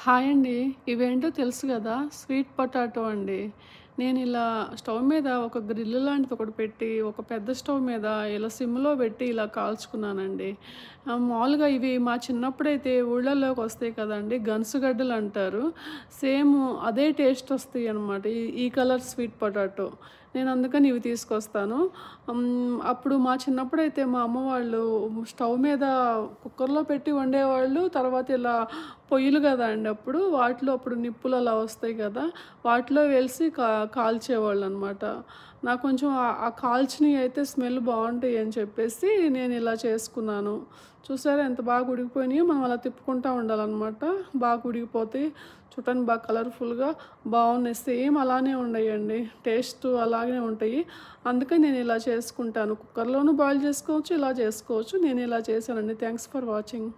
Hi అండి. ఇవేంటో తెలుసు గదా! స్వీట్ పొటాటో అండి. నేనిలా స్టవ్ మీద ఒక గ్రిల్ లాంటిది ఒకటి పెట్టి, ఒక పెద్ద స్టవ్ మీద ఇలా సిమ్‌లో పెట్టి ఇలా కాల్చుకున్నానండి. మామూలుగా ఇవి మా చిన్నప్పుడైతే ఊళ్ళల్లోకొస్తాయి కదండీ! గనుసుగడ్డలంటారు. సేమ్ అదే టేస్ట్ వస్తాయనమాట. ఈ కలర్ స్వీట్ పొటాటో. నేను అందుకని ఇవి తీసుకొస్తాను. అప్పుడు మా చిన్నప్పుడైతే మా అమ్మ వాళ్ళు స్టవ్ మీద కుక్కర్‌లో పెట్టి వండేవాళ్ళు. తర్వాత ఇలా పొయ్యిలు గదండీ అప్పుడు. వాటిలో అప్పుడు నిప్పులు అలా వస్తాయి కదా! వాటిలో వేసి కాల్చేవాళ్ళనమాట. నాకు కొంచెం ఆ కాల్చినయి అయితే స్మెల్ బావుంటాయి అని చెప్పేసి నేనిలా చేసుకున్నాను. చూసారా ఎంత బాగా ఉడికిపోయినాయో? మనం అలా తిప్పుకుంటా ఉండాలనమాట. బాగా ఉడికిపోతాయి. చూడటానికి బాగా కలర్‌ఫుల్‌గా బావున్నాయి. సేమ్ అలానే ఉండయండి. టేస్ట్ అలాగే ఉంటాయి. అందుకని నేనిలా చేసుకుంటాను. కుక్కర్‌లోనూ బాయిల్ చేసుకోవచ్చు, ఇలా చేసుకోవచ్చు. నేనిలా చేశానండి. Thanks for watching.